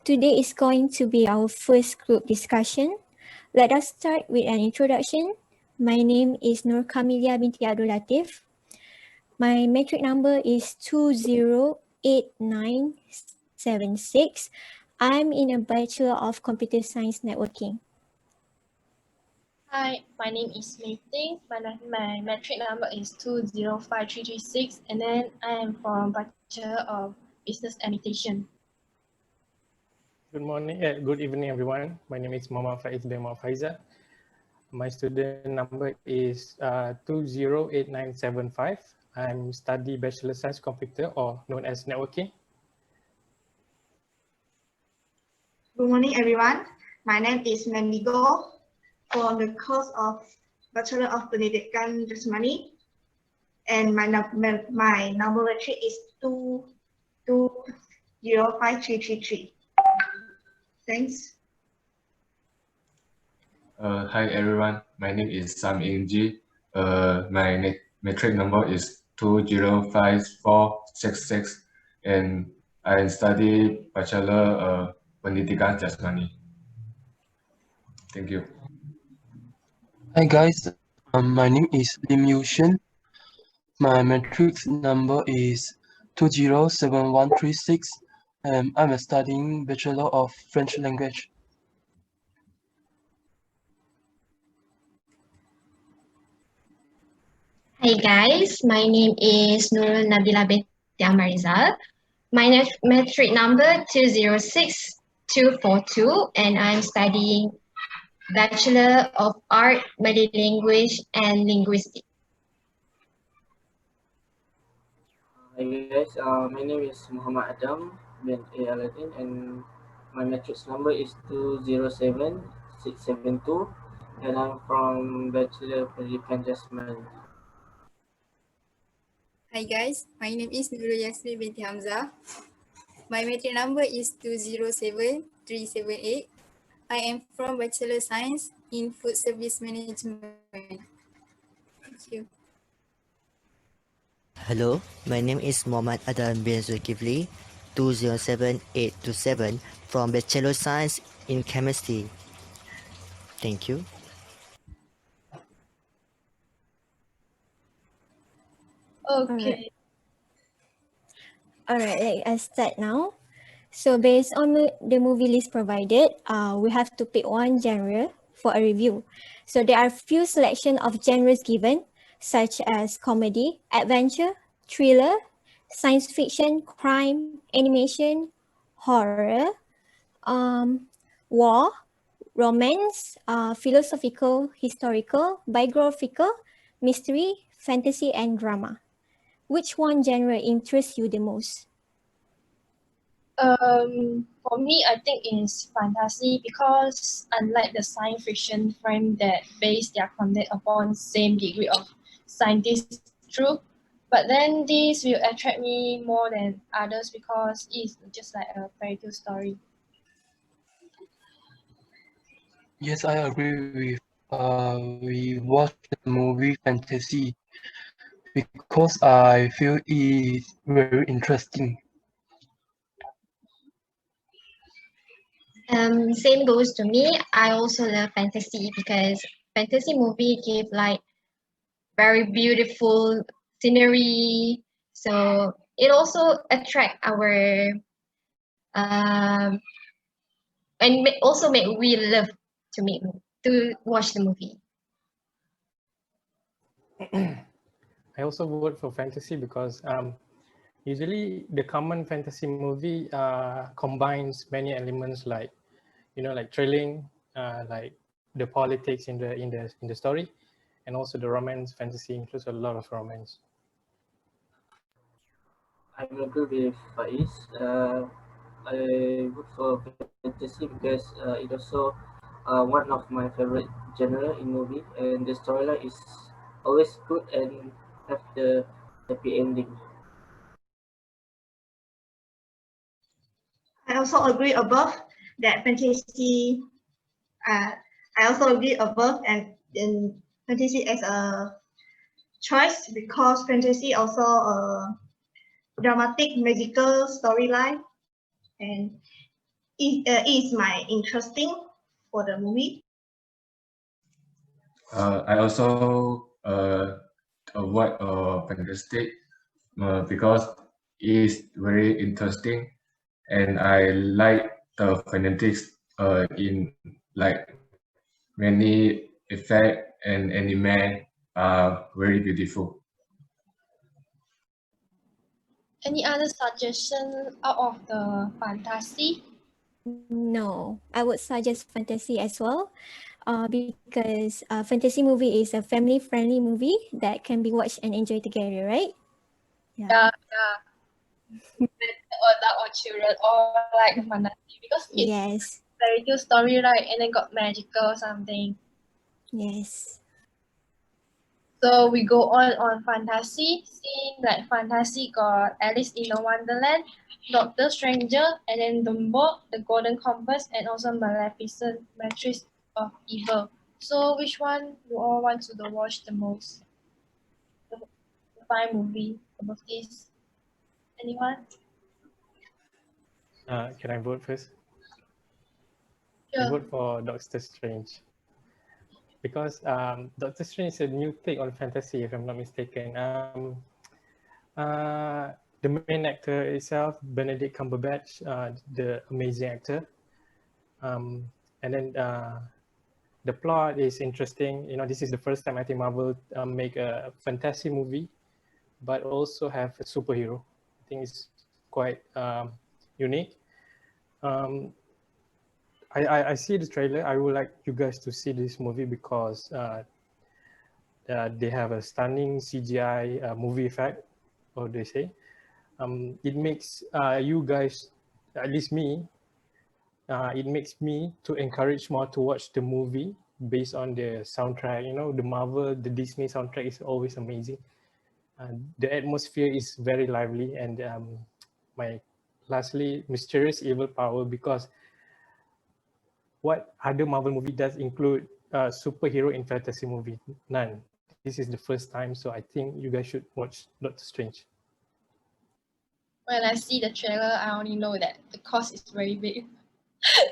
today is going to be our first group discussion. Let us start with an introduction. My name is Nur Kamilia binti Abdul Latif. My metric number is 208976. I'm in a Bachelor of Computer Science Networking. Hi, my name is Mei Ting. My metric number is 205336, and then I am from Bachelor of Business Administration. Good morning, good evening, everyone. My name is Muhammad Faiz bin Faiza. My student number is 208975. I'm study Bachelor Science Computer, or known as Networking. Good morning, everyone. My name is Mendigo from the course of Bachelor of Pendidikan Jasmani, and my number metric is 2205333. Thanks. Hi everyone, my name is Sam Ingji. My metric number is 205466, and I study Bachelor Pendidikan Jasmani. Thank you. Hi guys, my name is Lim Yushin. My matrix number is 207136, and I'm studying Bachelor of French Language. Hi guys, my name is Nurul Nabila binti Amarizal. My metric number 206242, and I'm studying Bachelor of Art, Malay Language and Linguistics. Hi guys, my name is Muhammad Adam bin Aladdin, and my matrix number is 207672, and I'm from Bachelor Pendidikan Jasmani. Hi guys, my name is Nurul Yasmin binti Hamzah. My metric number is 207378. I am from Bachelor Science in Food Service Management. Thank you. Hello, my name is Muhammad Adan bin Zulkifli, 207827, from Bachelor Science in Chemistry. Thank you. Okay. Alright, let us start now. So based on the movie list provided, we have to pick one genre for a review. So there are few selection of genres given, such as comedy, adventure, thriller, science fiction, crime, animation, horror, war, romance, philosophical, historical, biographical, mystery, fantasy, and drama. Which one genre interests you the most? For me, I think it's fantasy because unlike the science fiction frame that base their content upon same degree of scientific truth, but then this will attract me more than others because it's just like a fairy tale story. Yes, I agree with we watched the movie Fantasy because I feel it is very interesting. Same goes to me. I also love fantasy because fantasy movie give like very beautiful scenery. So it also attract our and also make we love to watch the movie. I also vote for fantasy because usually the common fantasy movie combines many elements like, like thrilling, like the politics in the story, and also the romance. Fantasy includes a lot of romance. I agree with Faiz. I vote for fantasy because it also one of my favorite genre in movie, and the storyline is always good and have the happy ending. I also agree above that fantasy. I also agree above and in fantasy as a choice because fantasy also a dramatic magical storyline, and is my interesting for the movie. I also avoid fantastic because it's very interesting, and I like the fanatics in like many effect and anime are very beautiful. Any other suggestion out of the fantasy? No, I would suggest fantasy as well. Because fantasy movie is a family-friendly movie that can be watched and enjoyed together, right? Yeah, yeah. Or adult or children or like fantasy because it's Yes. very good story, right? And then got magical something. Yes. So we go on fantasy. Seeing like fantasy got Alice in the Wonderland, Doctor Stranger, and then Dumbo, The Golden Compass, and also Maleficent, Matrix of Evil. So which one you all want to watch the most? The five movie about this. Anyone? Can I vote first? I Sure. vote for Doctor Strange because Doctor Strange is a new take on fantasy, if I'm not mistaken. The main actor itself, Benedict Cumberbatch, the amazing actor. And then the plot is interesting. You know, this is the first time I think Marvel make a fantasy movie, but also have a superhero. I think it's quite unique. I see the trailer. I would like you guys to see this movie because they have a stunning CGI movie effect, or they say. It makes you guys, at least me, it makes me to encourage more to watch the movie based on the soundtrack. You know, the Marvel, the Disney soundtrack is always amazing. The atmosphere is very lively, and my lastly, mysterious evil power, because what other Marvel movie does include superhero in fantasy movie? None. This is the first time, so I think you guys should watch Doctor Strange. When I see the trailer, I only know that the cost is very big.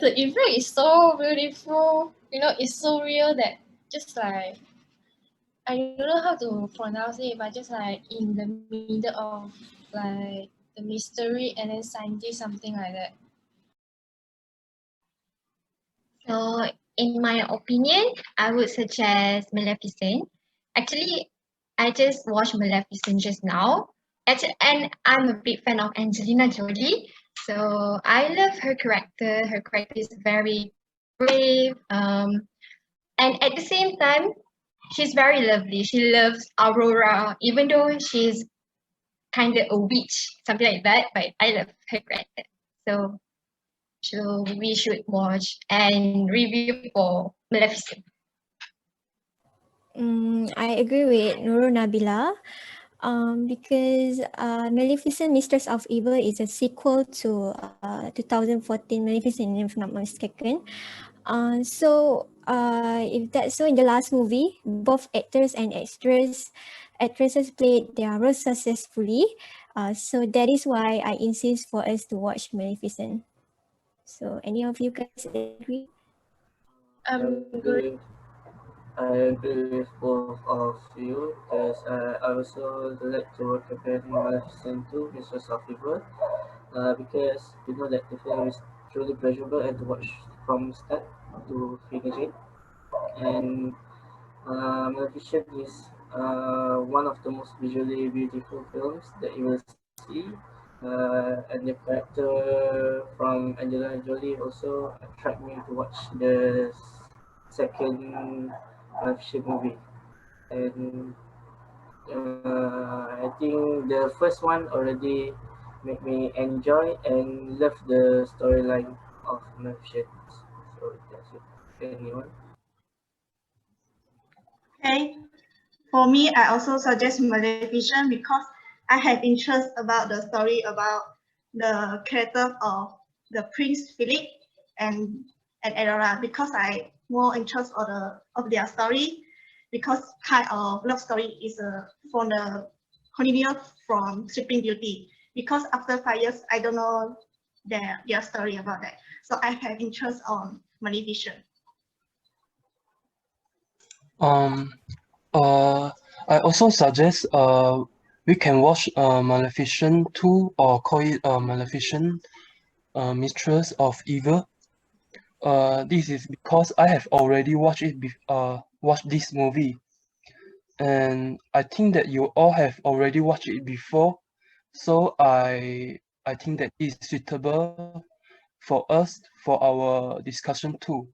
The effect is so beautiful. You know, it's so real that just like I don't know how to pronounce it, but just like in the middle of like the mystery and then scientist, something like that. So, in my opinion, I would suggest Maleficent. Actually, I just watched Maleficent just now. And I'm a big fan of Angelina Jolie. So, I love her character. Her character is very brave. And at the same time, she's very lovely. She loves Aurora, even though she's kind of a witch, something like that. But I love her character. So we should watch and review for Maleficent. I agree with Nurul Nabila. Because Maleficent Mistress of Evil is a sequel to 2014 Maleficent, if not mistaken. If that's so, in the last movie, both actors and actresses played their roles successfully. So that is why I insist for us to watch Maleficent. So any of you guys agree? I'm good. I agree with both of you because I also like to recommend Maleficent 2, Mistress of Evil, because you know that the film is truly pleasurable and to watch from start to finish it. And Maleficent is one of the most visually beautiful films that you will see. And the character from Angelina Jolie also attract me to watch the second Maleficent movie. And I think the first one already made me enjoy and love the storyline of Maleficent. So that's it. Anyone? Okay, for me, I also suggest Maleficent because I have interest about the story about the character of the Prince Philip and Aurora because I more interest of their story because kind of love story is from the continue from Sleeping Beauty because after 5 years I don't know their story about that. So I have interest on Maleficent. Um, I also suggest we can watch Maleficent 2 or call it Maleficent Mistress of Evil. This is because I have already watched this movie, and I think that you all have already watched it before. So I think that is suitable for us for our discussion too.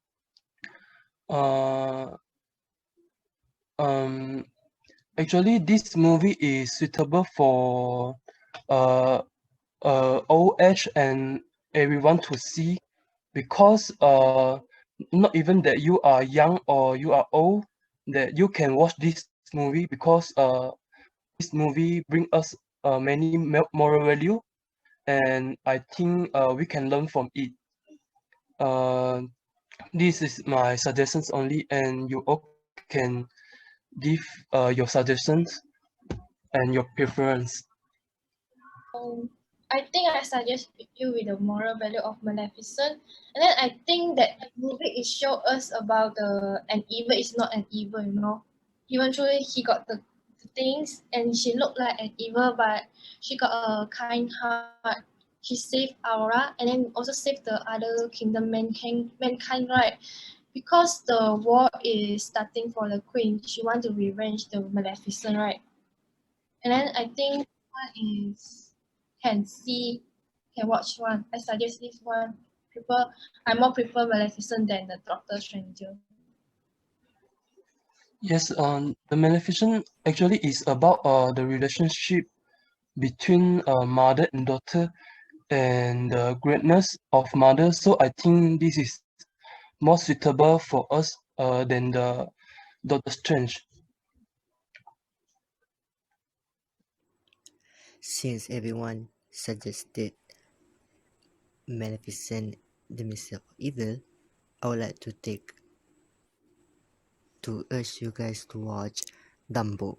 Uh, um, Actually, this movie is suitable for uh old age and everyone to see because not even that you are young or you are old that you can watch this movie because this movie bring us many moral value, and I think we can learn from it. Uh, this is my suggestions only, and you all can give your suggestions and your preference. I think I suggest you with the moral value of Maleficent, and then I think that the movie is show us about an evil is not an evil, you know. Eventually, he got the things, and she looked like an evil, but she got a kind heart. She saved Aura, and then also saved the other kingdom, mankind, right? Because the war is starting for the queen, she want to revenge the Maleficent, right? And then I think one is can see, can watch one. I suggest this one. I more prefer Maleficent than the Doctor Stranger. Yes, the Maleficent actually is about the relationship between mother and daughter and the greatness of mother. So I think this is more suitable for us than the Doctor Strange. Since everyone suggested Maleficent, the Mistress of Evil, I would like to urge you guys to watch Dumbo.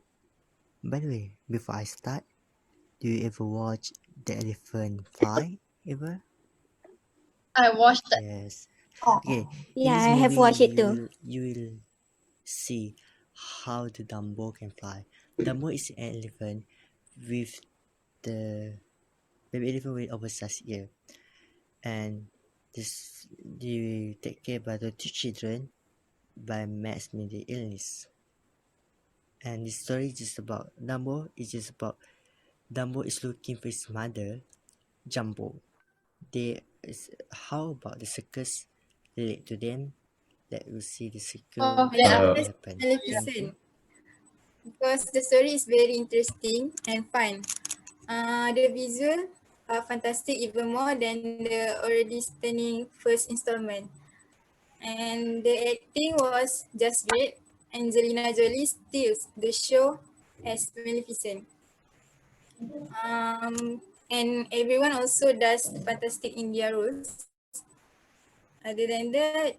By the way, before I start, do you ever watch the elephant fly ever? I watched that. Yes. Oh, Okay, in Yeah, this I have movie watched it too. you will see how the Dumbo can fly. Dumbo is an elephant with the baby elephant with oversized ear, and this you take care by the two children by mass mental illness. And the story is just about Dumbo. It's just about Dumbo is looking for his mother, Jumbo. How about the circus relate to them? That we see the Oh, circle I like yeah. what first happened. Maleficent because the story is very interesting and fun. The visual are fantastic even more than the already stunning first installment. And the acting was just great. Angelina Jolie steals the show as Maleficent. And everyone also does fantastic in their roles. Other than that,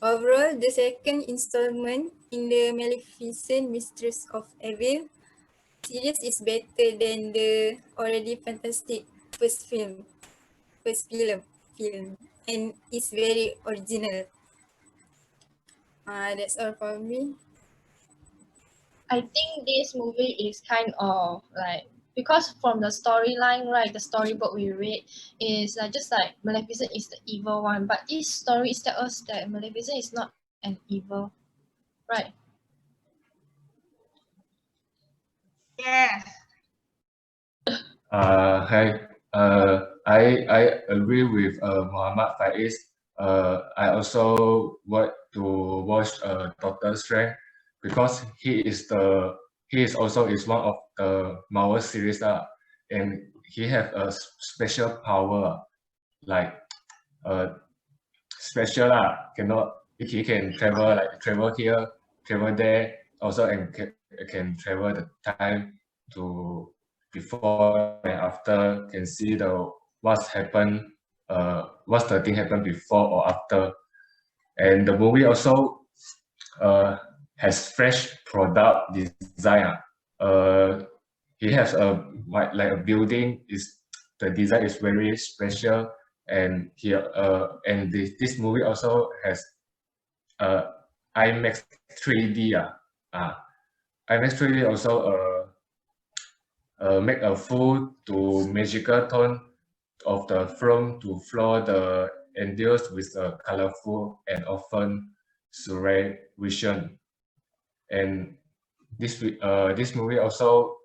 overall, the second installment in the Maleficent Mistress of Evil series is better than the already fantastic first film, film, and it's very original. That's all for me. I think this movie is kind of like because from the storyline, right? The storybook we read is just like Maleficent is the evil one, but this story is tell us that Maleficent is not an evil, right? yes. Hi. I agree with Muhammad Faiz. I also want to watch Doctor Strange because he is also is one of the Marvel series and he have a special power like uh special cannot he can travel here, travel there, also and can travel the time to before and after, can see what's happened, what's the thing happened before or after. And the movie also uh, has fresh product design. He has a like a building is the design is very special, and here and this movie also has IMAX 3D. IMAX 3D also make a full to magical tone of the from to floor the endures with a colorful and often surreal vision. And this movie also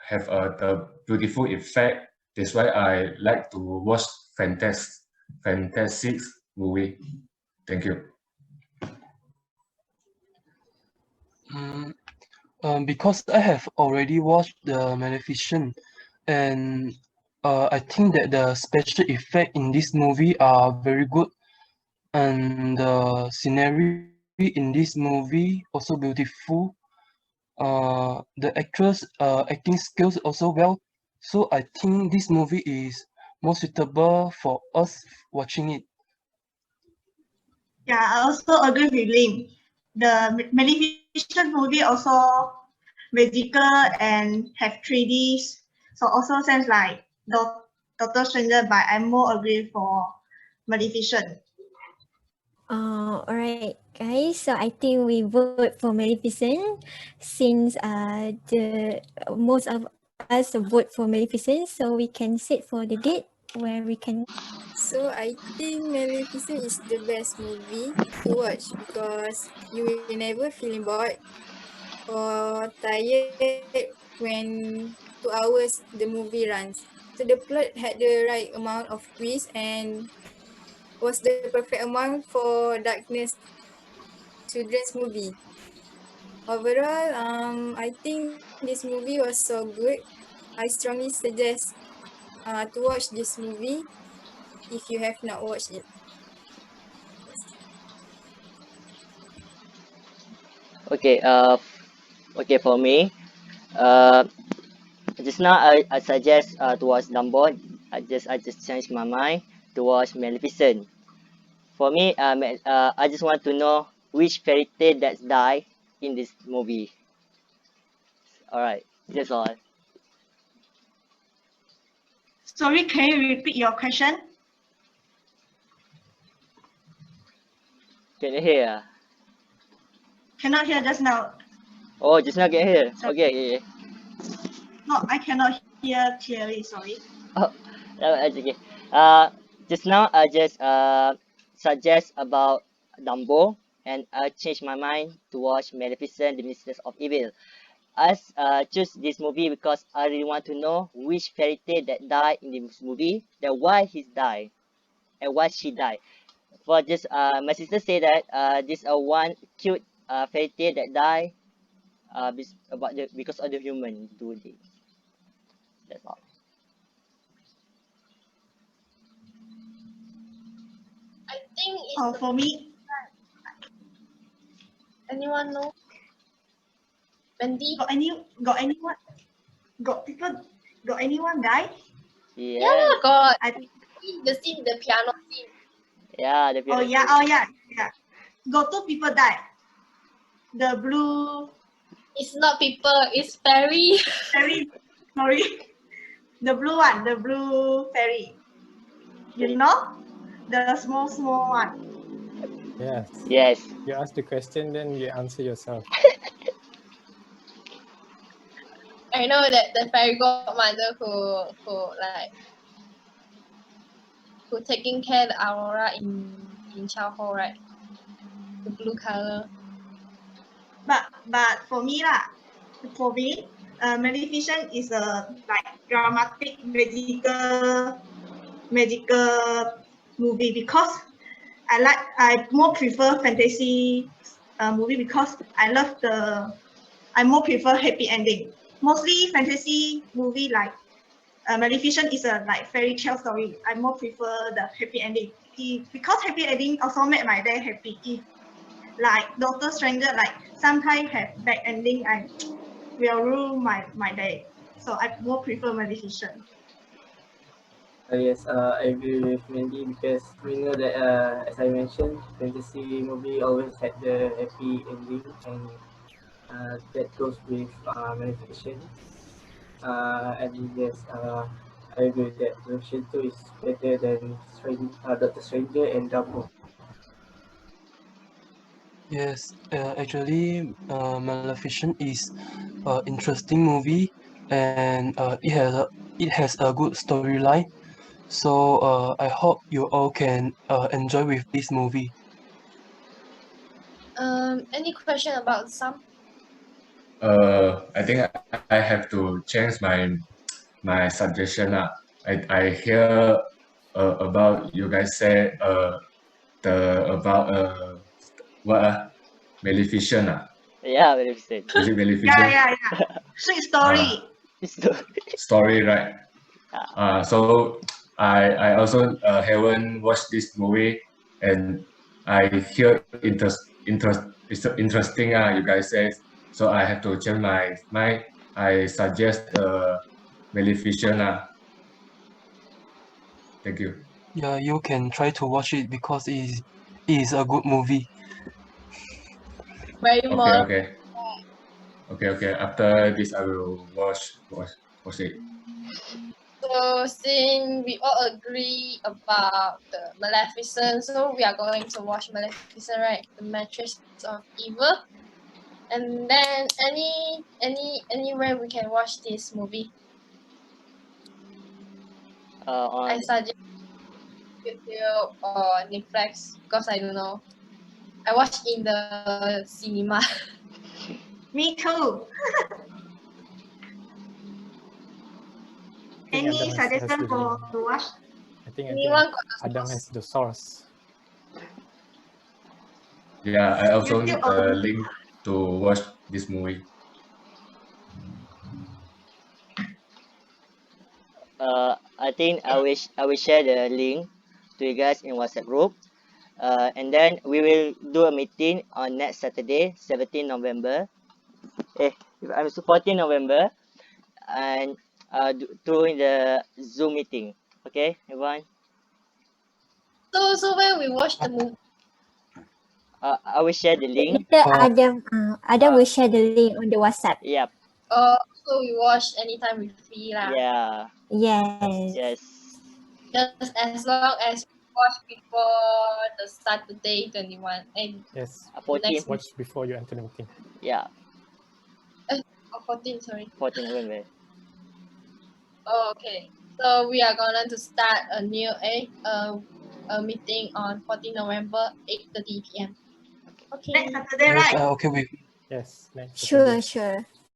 have the beautiful effect. That's why I like to watch fantastic movie. Thank you. Because I have already watched the Maleficent, and I think that the special effect in this movie are very good, and the scenery in this movie also beautiful. The actress acting skills also well, so I think this movie is more suitable for us watching it. Yeah, I also agree with Lim. The Maleficent movie also magical and have 3Ds. So also sounds like Doctor Stranger, but I more agree for Maleficent. Alright, guys. So I think we vote for Maleficent since the most of us vote for Maleficent, so we can sit for the date where we can. So I think Maleficent is the best movie to watch because you will never feeling bored or tired when 2 hours the movie runs. So the plot had the right amount of twist and was the perfect amount for darkness children's movie. Overall, I think this movie was so good. I strongly suggest to watch this movie if you have not watched it. Okay, okay for me. Uh, just now I suggest to watch Dumbo. I just changed my mind to watch Maleficent. For me, I just want to know which fairy tale that's die in this movie. All right, that's all. Sorry, can you repeat your question? Can you hear? Cannot hear just now. Oh, just now can hear. Sorry. Okay, okay. No, I cannot hear clearly. Sorry. Oh, that's okay. Uh, just now I just suggest about Dumbo, and I changed my mind to watch Maleficent: The Mistress of Evil. I choose this movie because I really want to know which fairy tale that died in this movie, then why he died and why she died. For this, my sister said that this one cute fairy tale that died about the because of the human do this. That's all. I think it's Oh, for me, anyone know? Wendy? got anyone got anyone die? Yeah, Yes. got I think. the scene, the piano scene. Yeah, the Oh piano. yeah, yeah. Got 2 people die. The blue It's not people, it's fairy. fairy. Sorry, the blue one, the blue fairy. You Okay. know, the small one. Yes. Yes. You ask the question, then you answer yourself. I know that the fairy godmother who taking care of Aurora in childhood, right? The blue color. But for me lah, Maleficent is a like dramatic magical movie because I more prefer fantasy movie because I more prefer happy ending. Mostly fantasy movie like Maleficent is a like fairy tale story. I more prefer the happy ending. Because happy ending also make my day happy. If like Doctor Stranger like sometimes have bad ending, I will ruin my day. So I more prefer Maleficent. Yes, I agree with Mandy because we know that, as I mentioned, fantasy movie always had the happy ending, and that goes with Maleficent. And yes, I agree that version 2 is better than Doctor Stranger and Dumbo. Yes, actually, Maleficent is an interesting movie, and it has a good storyline. So I hope you all can enjoy with this movie. Any question about some? I think I have to change my suggestion. I hear about you guys say the about what Maleficent. Yeah, very good. Is it Yeah, Maleficent? yeah, yeah. Sweet story. Story, right? So I also haven't watched this movie, and I hear it's interesting. You guys say so. I have to change my mind. I suggest Maleficent. Thank you. Yeah, you can try to watch it because it is a good movie. Very Okay, much. okay. After this, I will watch it. So since we all agree about the Maleficent, so we are going to watch Maleficent, right? The Matrix of Evil. And then anywhere we can watch this movie. I On suggest YouTube or Netflix because I don't know. I watched in the cinema. Me too. I think Any Adam has suggestion the link. for to watch? I think Anyone got the Adam has the source. Yeah, I also YouTube need or a link to watch this movie. I think I will share the link to you guys in WhatsApp group. And then we will do a meeting on next Saturday, 17 November. I'm 14 November, and during the Zoom meeting. Okay, everyone. So when we watch the movie. I will share the link. Later, Adam will share the link on the WhatsApp. Yep. So we watch anytime we free lah. Yeah. Yes. Yes. Just as long as we watch before the Saturday 21 and Yes. 14. Watch before you enter the meeting. Yeah. 14, sorry. 14 November. Oh, okay. So we are going to start a new a meeting on 14 November, 8:30 p.m. Okay. next Saturday, Yes, right? okay with Yes, next Sure, Saturday. sure.